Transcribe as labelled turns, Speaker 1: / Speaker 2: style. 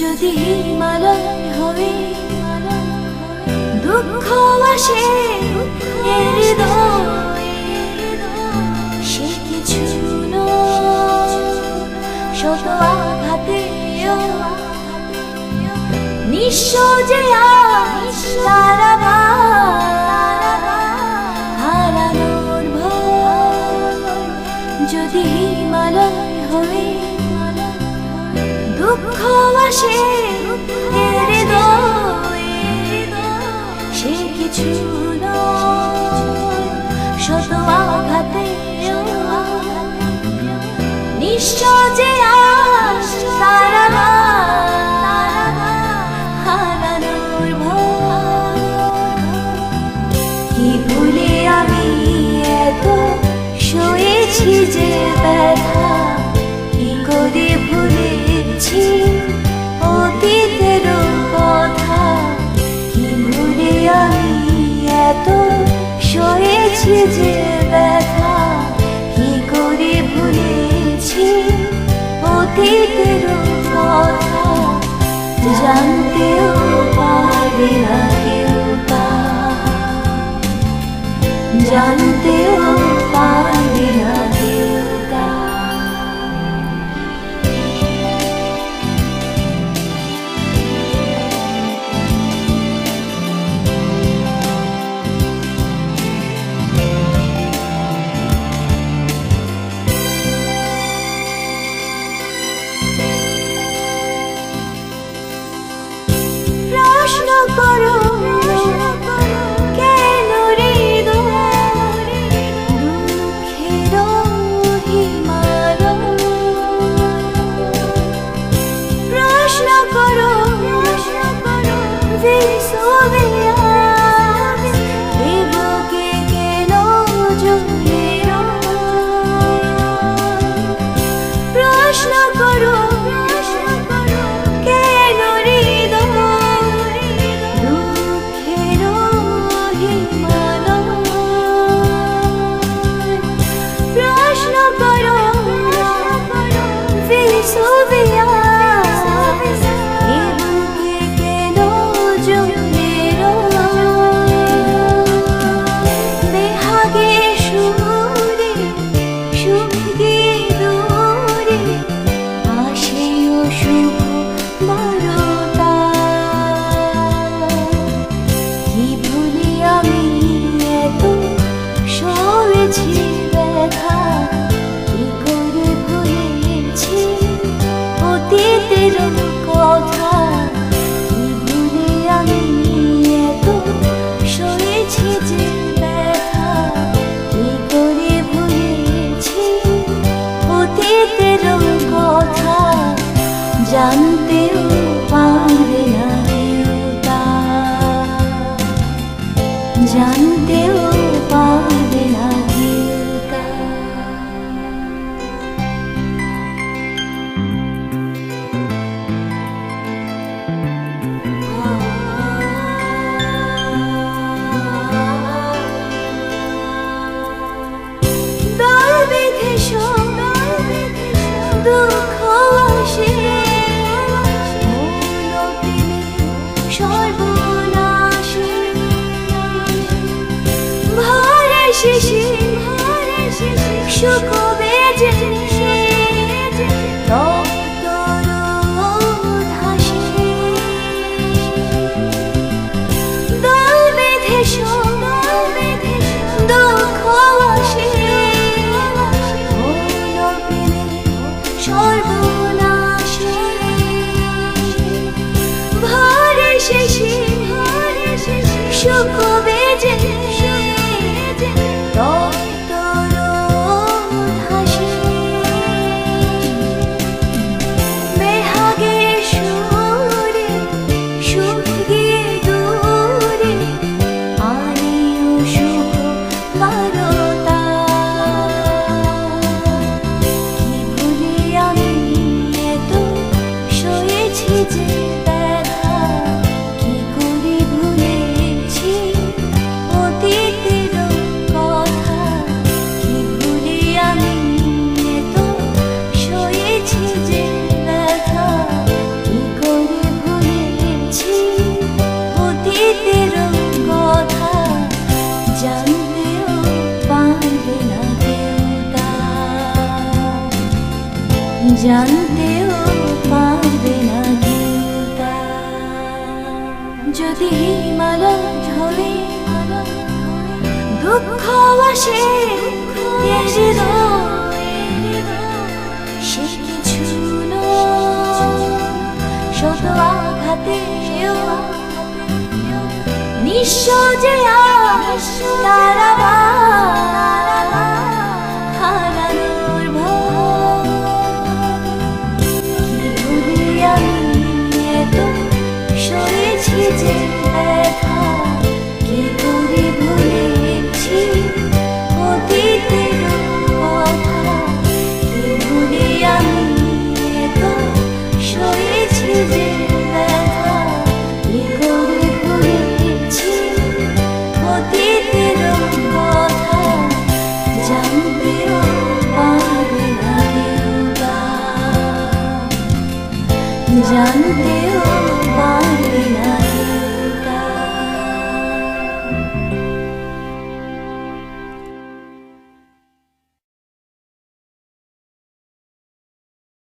Speaker 1: যদি হিমালয় হয়ে দুঃখ আসে হৃদয়ে, সে কিছু শত আঘাতেও নিঃস্ব যে তারা হারানোর ভয়। যদি হিমালয় হয়ে দুঃখ আসে হৃদয়ে, সে কিছু শত আঘাতেও নিঃস্ব যে তারা হারানোর ভয়। কি ভুলে আমি এত সয়েছি যে ব্যথা, কি করে ভুলেছি অতীতের কথা। কি ভুলে আমি এত সয়েছি যে ব্যথা, কি করে ভুলেছি অতীতের কথা। জানতেও পারে না কেউ তা, জানতেও পারে না কেউ তা। প্রশ্ন করো কেন দুঃখের হিমালয়। প্রশ্ন করো বুকে কেন জমের। প্রশ্ন করো কেন দুঃখের হিমালয়। প্রশ্ন করো বুকে কেন জমের। বেহাগে সুরে সুখ গিয়ে দূরে আসে অশুভ বারতা। কি ভুলি আমি এত সয়েছি ব্যথা, কি করে ভুলেছি অতীতের কথা। কি ভুলি আমি এত সয়েছি যে ব্যথা, কি করে ভুলেছি অতীতের কথা। জানতেও পারে না কেউ তা, জানতেও পারে না কেউ তা। দল বেঁধে দুঃখ আসে সর্বনাশে। ভরে শেষে সুখ বেজে দল বেঁধে দুঃখ আসে সর্বনাশে। ভরে শেষে সুখ বেজে বেহাগে সুরে সুখ গিয়ে দূরে আরে অশুভ বারতা। কি ভুলি আমি এত সয়েছি যে ব্যথা, কি করে ভুলেছি অতীত জানতেও পারবে না কেউ তা। যদি হিমালয় ঝরে দুঃখ আসে এ হৃদয়ে, সে কিছু নয় শত আঘাতেও নিঃস্ব যে তারা